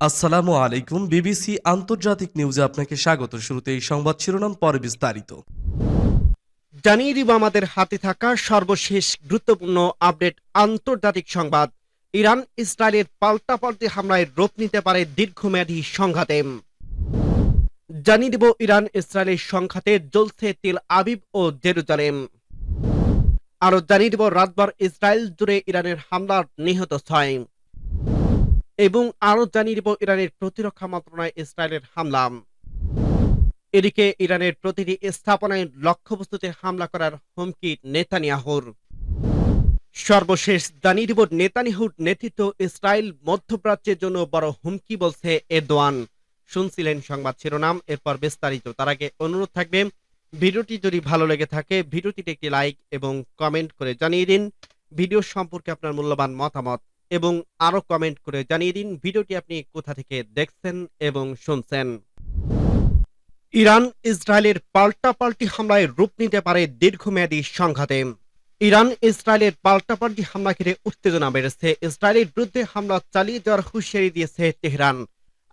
আসসালামু আলাইকুম। বিবিসি আন্তর্জাতিক নিউজে আপনাকে স্বাগত। শুরুতেই সংবাদ শিরোনাম, পরে বিস্তারিত। জানিয়ে দিব আমাদের হাতে থাকা সর্বশেষ গুরুত্বপূর্ণ আপডেট। আন্তর্জাতিক সংবাদ। ইরান ইসরায়েলের পাল্টাপাল্টি হামলায় রূপ নিতে পারে দীর্ঘমেয়াদী সংঘাতে। জানিয়ে দিব ইরান ইসরায়েলের সংঘাতে জ্বলছে তেল আবিব ও জেরুজালেম। আরো জানিয়ে দিব রাতভর ইসরায়েল জুড়ে ইরানের হামলার নিহত 6। এবং আরো জানিয়ে দিব ইরানের প্রতিরক্ষা মন্ত্রণালয় ইসরায়েলের হামলা। এদিকে ইরানের প্রতিটি স্থাপনায় লক্ষ্যবস্তুতে হামলা করার হুমকি নেতানিয়াহুর। সর্বশেষ জানিয়ে দিব নেতানিয়াহুর নেতৃত্ব ইসরায়েল মধ্যপ্রাচ্যের জন্য বড় হুমকি বলছে এরদোয়ান। শুনছিলেন সংবাদ শিরোনাম, এরপর বিস্তারিত। তার আগে অনুরোধ থাকবে, ভিডিওটি যদি ভালো লেগে থাকে ভিডিওটিতে একটি লাইক এবং কমেন্ট করে জানিয়ে দিন ভিডিও সম্পর্কে আপনার মূল্যবান মতামত, এবং আরো কমেন্ট করে জানিয়ে দিন ভিডিওটি আপনি কোথা থেকে দেখছেন এবং শুনছেন। ইরান ইসরায়েলের পাল্টাপাল্টি হামলায় রূপ নিতে পারে দীর্ঘমেয়াদী সংঘাতে। ইরান ইসরায়েলের পাল্টাপাল্টি হামলা ঘিরে উত্তেজনা বেড়েছে। ইসরায়েলের বিরুদ্ধে হামলা চালিয়ে যাওয়ার হুঁশিয়ারি দিয়েছে তেহরান।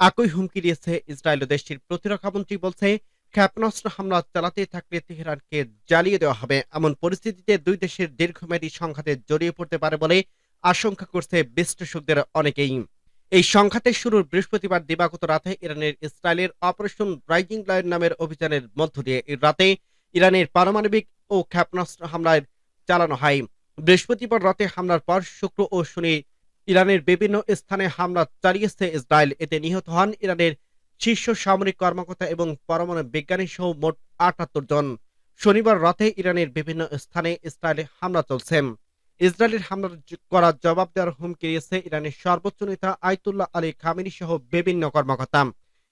একই হুমকি দিয়েছে ইসরায়েল। দেশটির প্রতিরক্ষামন্ত্রী বলছে, ক্ষেপণাস্ত্র হামলা চালাতে থাকলে তেহরানকে জ্বালিয়ে দেওয়া হবে। এমন পরিস্থিতিতে দুই দেশের দীর্ঘমেয়াদী সংঘাতে জড়িয়ে পড়তে পারে বলে আশঙ্কা করছে বিশ্লেষকদের অনেকেই। এই সংঘাতের শুরুর বৃহস্পতিবার দিবাগত রাতে ইরানের ইসরায়েলের অপারেশন রাইজিং লায়ন নামের অভিযানের মধ্য দিয়ে রাতে ইরানের পারমাণবিক ও ক্ষেপণাস্ত্র হামলায় চালানো হয়। বৃহস্পতিবার রাতে হামলার পর শুক্র ও শনি ইরানের বিভিন্ন স্থানে হামলা চালিয়েছে ইসরায়েল। এতে নিহত হন ইরানের শীর্ষ সামরিক কর্মকর্তা এবং পরমাণু বিজ্ঞানী সহ মোট ৭৮ জন। শনিবার রাতে ইরানের বিভিন্ন স্থানে ইসরায়েলে হামলা চলছে। ইসরায়েলের হামলার করার জবাব দেওয়ার হুমকি দিয়েছে ইরানের সর্বোচ্চ নেতা আয়াতুল্লাহ আলী খামেনি সহ বিভিন্ন কর্মকর্তা।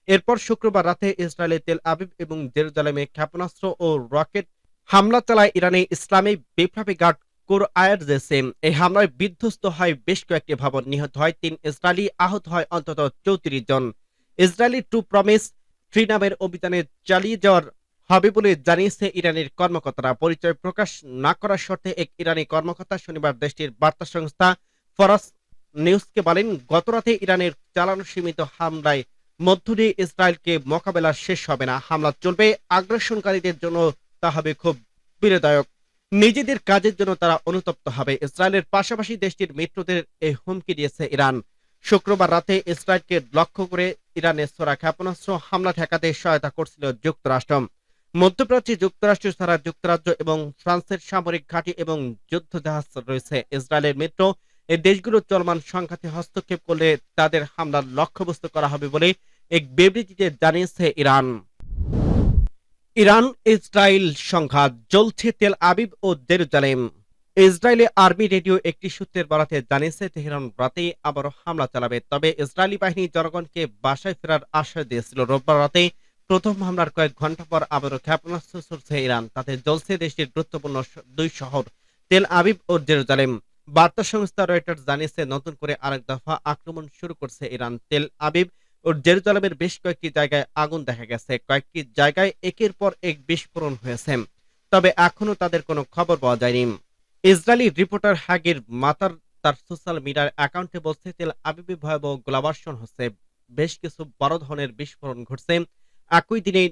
এরপর শুক্রবার রাতে ইসরায়েলের তেল আবিব এবং জেরুজালেমে ক্ষেপণাস্ত্র ও রকেট হামলা চালায় ইরানি ইসলামী বিপ্লবী গার্ড কোরআইজেসে। এই হামলায় বিধ্বস্ত হয় বেশ কয়েকটি ভবন, নিহত হয় ৩ ইসরায়েলি, আহত হয় অন্তত ৩৪ জন। ইসরায়েলি টু প্রমিস 3 নামের অভিযানে চালিয়ে যাওয়ার হবে বলে জানিয়েছে ইরানের কর্মকর্তারা। পরিচয় প্রকাশ না করার শর্তে এক ইরানি কর্মকর্তা শনিবার দেশটির বার্তা সংস্থা ফরাস নিউজকে বলেন, গতরাতে ইরানের চালানো সীমিত হামলায় মধ্য দিয়ে ইসরায়েলকে মোকাবেলা শেষ হবে না। হামলা চলবে, আগ্রাসনকারীদের জন্য তা হবে খুব পীড়াদায়ক। নিজেদের কাজের জন্য তারা অনুতপ্ত হবে। ইসরায়েলের পাশাপাশি দেশটির মিত্রদের এই হুমকি দিয়েছে ইরান। শুক্রবার রাতে ইসরায়েলকে লক্ষ্য করে ইরানের ছোড়া ক্ষেপণাস্ত্র হামলা ঠেকাতে সহায়তা করছিল যুক্তরাষ্ট্র। মধ্যপ্রাচ্যে যুক্তরাষ্ট্র ছাড়া যুক্তরাজ্য এবং ফ্রান্সের সামরিক ঘাঁটি এবং যুদ্ধ জাহাজ রয়েছে। ইসরায়েলের মিত্র এই দেশগুলো চলমান সংঘাতে হস্তক্ষেপ করলে তাদের হামলার লক্ষ্যবস্তু করা হবে বলে এক বিবৃতিতে জানিয়েছে ইরান। ইরান ইসরায়েল সংঘাত জ্বলছে তেল আবিব ও জেরুজালেম। ইসরায়েলি আর্মি রেডিও একটি সূত্রের বরাতে জানিয়েছে, তেহরান রাতে আবারও হামলা চালাবে। তবে ইসরায়েলি বাহিনী জনগণকে বাসায় ফেরার আশ্বাস দিয়েছিল। রোববার রাতে প্রথম হামলার কয়েক ঘন্টা পর আবারও ক্ষেপণাস্ত্র ছুড়ছে ইরান। তাতে জ্বলছে দেশটির গুরুত্বপূর্ণ দুই শহর তেল আবিব ও জেরুজালেম। বার্তা সংস্থা রয়টার্স জানিয়েছে, নতুন করে আরেক দফা আক্রমণ শুরু করছে ইরান। তেল আবিব ও জেরুজালেমের বেশ কয়েকটি জায়গায় আগুন দেখা গেছে। কয়েকটি জায়গায় একের পর এক বিস্ফোরণ হয়েছে, তবে এখনো তাদের কোনো খবর পাওয়া যায়নি। ইসরায়েলি রিপোর্টার হাগির মাতার তার সোশ্যাল মিডিয়ার অ্যাকাউন্টে বলছে, তেল আবিবে ভয়াবহ গোলাবর্ষণ হচ্ছে, বেশ কিছু বড় ধরনের বিস্ফোরণ ঘটছে। একই দিনে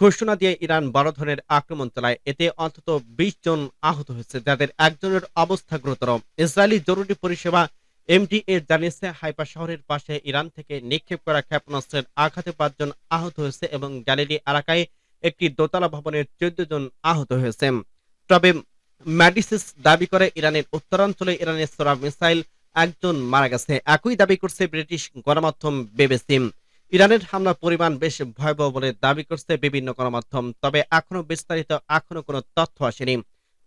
ঘোষণা দিয়ে ইরান বড় ধরনের আক্রমণ চালায়। এতে অন্তত ২০ জন আহত হয়েছে, যাদের একজনের অবস্থা গুরুতর। ইসরায়েলি জরুরি পরিষেবা এমডিএ জানিয়েছে, হাইফা শহরের পাশে ইরান থেকে নিক্ষেপ করা ক্ষেপণাস্ত্রের আঘাতে ৫ জন আহত হয়েছে এবং গ্যালিলি এলাকায় একটি দোতলা ভবনের ১৪ জন আহত হয়েছে। তবে ম্যাডিসিস দাবি করে ইরানের উত্তরাঞ্চলে ইরানের ছোড়া মিসাইল একজন মারা গেছে। একই দাবি করছে ব্রিটিশ গণমাধ্যম বিবিসি। ইরানের হামলার পরিমাণ বেশ ভয়াবহ বলে দাবি করছে বিভিন্ন গণমাধ্যম, তবে এখনো বিস্তারিত কোনো তথ্য আসেনি।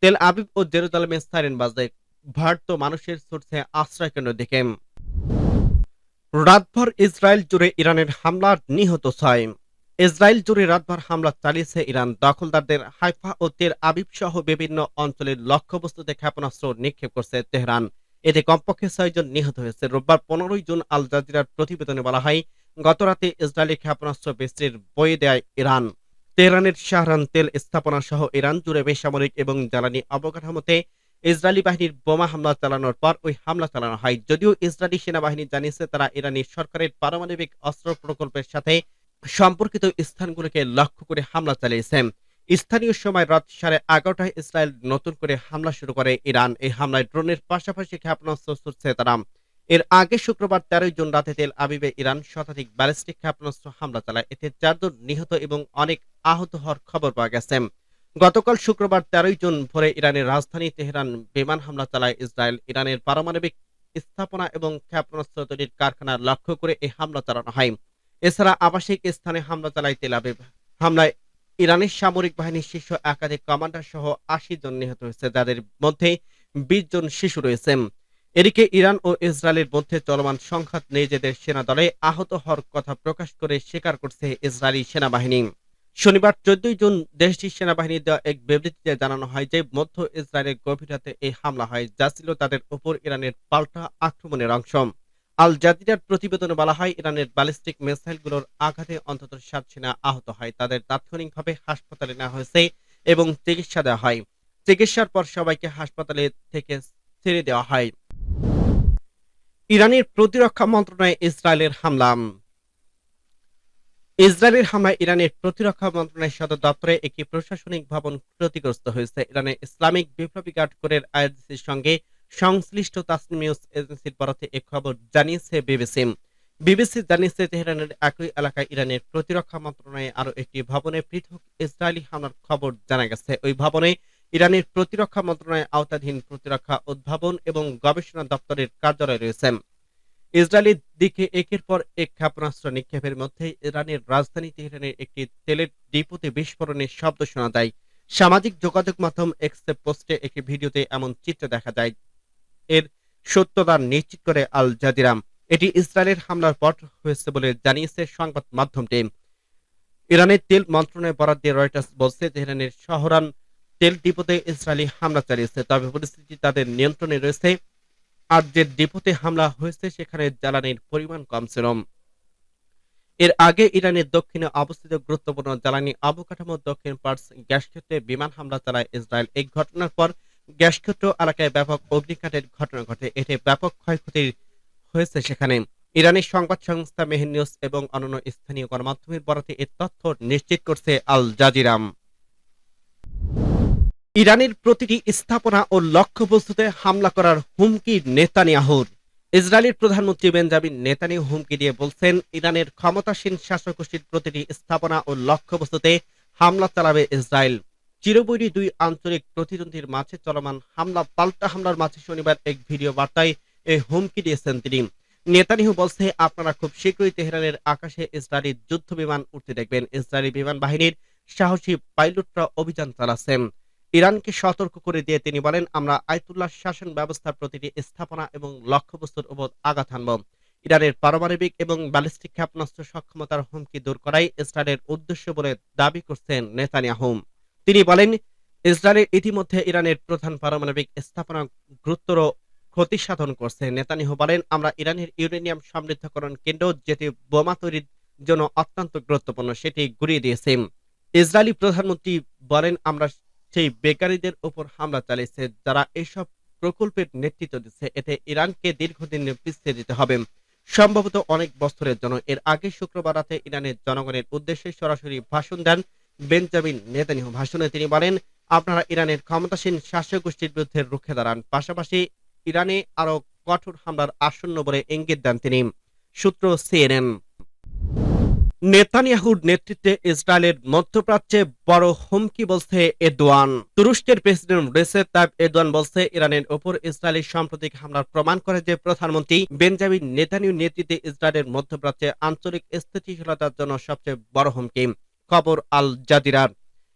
তেল আবিব ও জেরুজালেমে সাইরেন বাজে, ভয়ার্ত মানুষের ছুটছে আশ্রয় কেন্দ্রের দিকে। রাতভর ইসরায়েল জুড়ে ইরানের হামলার নিহত ৬। ইসরায়েল জুড়ে রাতভর হামলা চালিয়েছে ইরান। দখলদারদের হাইফা ও তেল আবিব সহ বিভিন্ন অঞ্চলের লক্ষ্যবস্তুতে ক্ষেপণাস্ত্র নিক্ষেপ করছে তেহরান। এতে কমপক্ষে ৬ জন নিহত হয়েছে। রোববার ১৫ জুন আল জাজিরার প্রতিবেদনে বলা হয়, গতরাতে ইসরায়েলি ক্ষেপণাস্ত্র বিস্ত্রির বয়ে দেয় ইরান। তেহরানের শাহরান তেল স্থাপনা সহ ইরান জুড়ে বেসামরিক এবং জ্বালানি অবকাঠামোতে ইসরায়েলি বাহিনীর বোমা হামলা চালানোর পর ওই হামলা চালানো হয়। যদিও ইসরায়েলি সেনাবাহিনী জানিয়েছে তারা ইরানি সরকারের পারমাণবিক অস্ত্র প্রকল্পের সাথে সম্পর্কিত স্থানগুলোকে লক্ষ্য করে হামলা চালিয়েছে। স্থানীয় সময় রাত 11:30টায় ইসরায়েল নতুন করে হামলা শুরু করে ইরান। এই হামলায় ড্রোনের পাশাপাশি ক্ষেপণাস্ত্র ছুড়ছে তারা। এর আগে শুক্রবার 13 জুন রাতে তেল আবিবে ইরান শতাধিক ব্যালিস্টিক ক্ষেপণাস্ত্র হামলা চালায়। এতে 4 জন নিহত এবং অনেক আহত হওয়ার খবর পাওয়া গেছে। গতকাল শুক্রবার 13 জুন ভোরে ইরানের রাজধানী তেহরান বিমান হামলা চালায় ইসরায়েল। ইরানের পারমাণবিক স্থাপনা এবং ক্ষেপণাস্ত্র তৈরির কারখানা লক্ষ্য করে এই হামলা চালানো হয়। এছাড়া আবাসিক স্থানে হামলা চালায় তেল আবিব। হামলায় ইরানের সামরিক বাহিনীর শীর্ষ একাধিক কমান্ডার সহ 80 জন নিহত হয়েছে, যাদের মধ্যে 20 জন শিশু রয়েছে। এদিকে ইরান ও ইসরায়েলের মধ্যে চলমান সংঘাত নিজেদের সেনা দলে আহত হওয়ার কথা প্রকাশ করে স্বীকার করছে ইসরায়েলি সেনাবাহিনী। শনিবার 14 জুন দেশটির সেনাবাহিনী দেওয়া এক বিবৃতিতে জানানো হয় যে মধ্য ইসরায়েলের গভীর রাতে এই হামলা হয়, যা ছিল তাদের উপর ইরানের পাল্টা আক্রমণের অংশ। আল জাজিরার প্রতিবেদনে বলা হয়, ইরানের ব্যালিস্টিক মিসাইলগুলোর আঘাতে অন্তত 7 সেনা আহত হয়। তাদের তাৎক্ষণিকভাবে হাসপাতালে নেওয়া হয়েছে এবং চিকিৎসা দেওয়া হয়। চিকিৎসার পর সবাইকে হাসপাতালে থেকে ছেড়ে দেওয়া হয়। ইরানের প্রতিরক্ষা মন্ত্রণালয়ে ইসরায়েলের হামলা। ইসরায়েলের হামলায় ইরানের প্রতিরক্ষা মন্ত্রণালয়ের সদর দপ্তরে একটি প্রশাসনিক ভবন ক্ষতিগ্রস্ত হয়েছে। ইরানের ইসলামিক বিপ্লবী গার্ড কোরের আইআরজিসির সঙ্গে সংশ্লিষ্ট তাসনিম নিউজ এজেন্সির বরাতে এ খবর জানিয়েছে বিবিসি। বিবিসি জানিয়েছে তেহরানের একই এলাকায় ইরানের প্রতিরক্ষা মন্ত্রণালয়ে আরো একটি ভবনে পৃথক ইসরায়েলি হামলার খবর জানা গেছে। ওই ভবনে ইরানের প্রতিরক্ষা মন্ত্রণালয়ের আওতাধীন প্রতিরক্ষা উদ্ভাবন এবং গবেষণা দপ্তরের কার্যালয় রয়েছে। ইসরায়েলের দিকে একের পর এক ক্ষেপণাস্ত্র নিক্ষেপের মধ্যে ইরানের রাজধানী তেহরানের একটি তেলের ডিপোতে বিস্ফোরণের শব্দ শোনা যায়। সামাজিক যোগাযোগ মাধ্যম এক্সে পোস্টে একটি ভিডিওতে এমন চিত্র দেখা যায়। এর সত্যতা নিশ্চিত করে আল জাজিরা। এটি ইসরায়েলের হামলার পর হয়েছে বলে জানিয়েছে সংবাদ মাধ্যমটি। ইরানের তেল মন্ত্রণালয় বরাদ দিয়ে রয়টার্স বলছে, তেহরানের শহরান তেল ডিপোতে ইসরায়েলি হামলা চালিয়েছে, তবে পরিস্থিতি তাদের নিয়ন্ত্রণে রয়েছে। আর যে ডিপোতে হামলা হয়েছে সেখানে জ্বালানির পরিমাণ কম ছিল। এর আগে ইরানের দক্ষিণে অবস্থিত গুরুত্বপূর্ণ জ্বালানি অবকাঠামো দক্ষিণ পার্স গ্যাস ক্ষেত্রে বিমান হামলা চালায় ইসরায়েল। এই ঘটনার পর গ্যাস ক্ষেত্র এলাকায় ব্যাপক অগ্নিকাণ্ডের ঘটনা ঘটে। এতে ব্যাপক ক্ষয়ক্ষতি হয়েছে সেখানে। ইরানের সংবাদ সংস্থা মেহের নিউজ এবং অন্যান্য স্থানীয় গণমাধ্যমের বরাতে এ তথ্য নিশ্চিত করছে আল জাজিরা। ইরানের প্রতিটি স্থাপনা ও লক্ষ্যবস্তুতে হামলা করার হুমকি নেতানিয়াহুর। ইসরায়েলের প্রধানমন্ত্রী বেঞ্জামিন নেতানিয়াহু হুমকি দিয়ে বলছেন, ইরানের ক্ষমতাসীন শাসক গোষ্ঠীর প্রতিটি স্থাপনা ও লক্ষ্যবস্তুতে হামলা চালাবে ইসরায়েল। চিরবৈরী দুই আঞ্চলিক প্রতিদ্বন্দ্বীর মাঝে চলমান পাল্টা হামলার মাঝে শনিবার এক ভিডিও বার্তায় এই হুমকি দিয়েছেন তিনি। নেতানিয়াহু বলছে, আপনারা খুব শীঘ্রই তেহরানের আকাশে ইসরায়েলি যুদ্ধ বিমান উঠতে দেখবেন। ইসরায়েলি বিমান বাহিনীর সাহসী পাইলটরা অভিযান চালাচ্ছেন। ইরানকে সতর্ক করে দিয়ে তিনি বলেন, আমরা আয়াতুল্লাহ শাসন ব্যবস্থার প্রতিটি স্থাপনা এবং লক্ষ্যবস্তুর উপর আঘাত হানব। ইরানের পারমাণবিক এবং ব্যালিস্টিক ক্ষেপণাস্ত্র সক্ষমতার হুমকি দূর করাই ইসরায়েলের উদ্দেশ্য বলে দাবি করছেন নেতানিয়াহু। তিনি বলেন, ইসরায়েল ইতিমধ্যে ইরানের প্রধান পারমাণবিক স্থাপনা গুরুতর ক্ষতি সাধন করছে। নেতানিয়াহু বলেন, আমরা ইরানের ইউরেনিয়াম সমৃদ্ধকরণ কেন্দ্র, যেটি বোমা তৈরির জন্য অত্যন্ত গুরুত্বপূর্ণ, সেটি গুঁড়িয়ে দিয়েছে। ইসরায়েলি প্রধানমন্ত্রী বলেন, আমরা সেই বেকারীদের উপর হামলা চালিয়েছে যারা এসব প্রকল্পের নেতৃত্ব দিচ্ছে। এতে ইরানকে দীর্ঘদিন পিছিয়ে দিতে হবে, সম্ভবত অনেক বছরের জন্য। এর আগে শুক্রবার রাতে ইরানের জনগণের উদ্দেশ্যে সরাসরি ভাষণ দেন বেঞ্জামিন নেতানিয়াহু। ভাষণে তিনি বলেন, আপনারা ইরানের ক্ষমতাসীন শাসক গোষ্ঠীর বিরুদ্ধে রুখে দাঁড়ান। পাশাপাশি ইরানে আরো কঠোর হামলার আসন্ন বলে ইঙ্গিত দেন তিনি। সূত্র সিএনএন। নেতানিয়াহুর নেতৃত্বে ইসরায়েলের মধ্যপ্রাচ্যে বড় হুমকি, বলছে এরদোয়ান। তুরস্কের প্রেসিডেন্ট রেসেপ তাইপ এরদোয়ান বলছে, ইরানের ওপর ইসরায়েলের সাম্প্রতিক হামলার প্রমাণ করে যে প্রধানমন্ত্রী বেঞ্জামিন নেতানিয়াহুর নেতৃত্বে ইসরায়েলের মধ্যপ্রাচ্যে আঞ্চলিক স্থিতিশীলতার জন্য সবচেয়ে বড় হুমকি। খবর আল জাজিরার।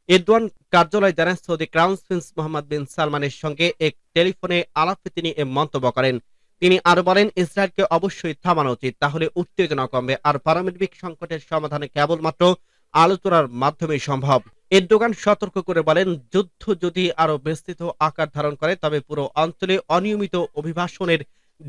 এরদোয়ান কার্যালয় জানায়, সৌদি ক্রাউন প্রিন্স মোহাম্মদ বিন সালমানের সঙ্গে এক টেলিফোনে আলাপে তিনি এ মন্তব্য করেন। তিনি আরো বলেন, ইসরায়েলকে অবশ্যই থামানো উচিত, তাহলে উত্তেজনা কমবে। আর পারমাণবিক সংকটের সমাধানে কেবলমাত্র আলোচনার মাধ্যমেই সম্ভব। এরদোগান সতর্ক করে বলেন, যুদ্ধ যদি আরো বিস্তৃত আকার ধারণ করে তবে পুরো অঞ্চলে অনিয়মিত অভিবাসনের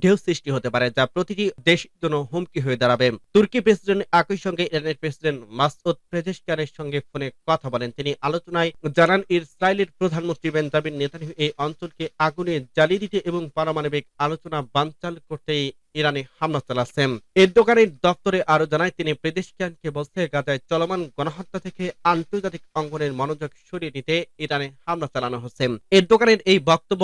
ঢেউ সৃষ্টি হতে পারে, যা প্রতিটি দেশের জন্য হুমকি হয়ে দাঁড়াবে। তুর্কি প্রেসিডেন্ট একই সঙ্গে ইরানের প্রেসিডেন্ট মাসউদ পেজেশকিয়ানের সঙ্গে ফোনে কথা বলেন। তিনি আলোচনায় জানান, ইসরায়েলের প্রধানমন্ত্রী বেঞ্জামিন নেতানিয়াহু এই অঞ্চলকে আগুনে জ্বালিয়ে দিতে এবং পারমাণবিক আলোচনা বানচাল করতে ইরানে হামলা চালাচ্ছেন। এরদোগানের দপ্তরে আরো জানায়, তিনি পেজেশকিয়ানকে বলছে, গাজায় চলমান গণহত্যা থেকে আন্তর্জাতিক অঙ্গনের মনোযোগ সরিয়ে নিতে ইরানে হামলা চালানো হচ্ছে। এরদোগানের এই বক্তব্য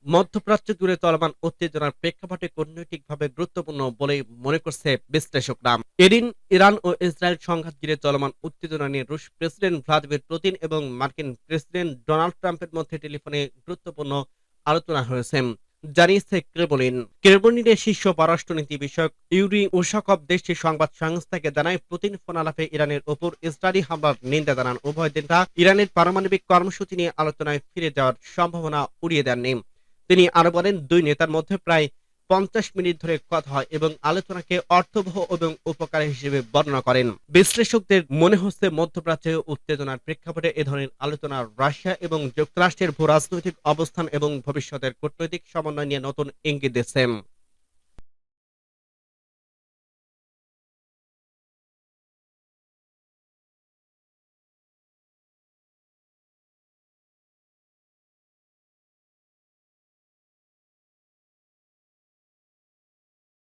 মধ্যপ্রাচ্য জুড়ে চলমান উত্তেজনার প্রেক্ষাপটে কূটনৈতিকভাবে গুরুত্বপূর্ণ বলে মনে করছে বিশ্লেষকরা। এদিন ইরান ও ইসরায়েল সংঘাত ঘিরে চলমান উত্তেজনা নিয়ে রুশ প্রেসিডেন্ট ভ্লাদিমির পুতিন এবং মার্কিন প্রেসিডেন্ট ডোনাল্ড ট্রাম্পের মধ্যে টেলিফোনে গুরুত্বপূর্ণ আলোচনা হয়েছে, জানিয়েছে ক্রেমলিন। ক্রেমলিনের শীর্ষ পররাষ্ট্রনীতি বিষয়ক ইউরি উশাকভ দেশটির সংবাদ সংস্থাকে জানায়, পুতিন ফোন আলাপে ইরানের ওপর ইসরায়েলি হামলার নিন্দা জানান। উভয় নেতা ইরানের পারমাণবিক কর্মসূচি নিয়ে আলোচনায় ফিরে যাওয়ার সম্ভাবনা উড়িয়ে দেননি। তিনি আরো বলেন, দুই নেতার মধ্যে প্রায় 50 মিনিট ধরে কথা হয় এবং আলোচনাকে অর্থবহ এবং উপকারী হিসেবে বর্ণনা করেন। বিশ্লেষকদের মনে হচ্ছে, মধ্যপ্রাচ্যে উত্তেজনার প্রেক্ষাপটে এ ধরনের আলোচনা রাশিয়া এবং যুক্তরাষ্ট্রের ভূ রাজনৈতিক অবস্থান এবং ভবিষ্যতের কূটনৈতিক সমন্বয় নিয়ে নতুন ইঙ্গিত দিচ্ছে।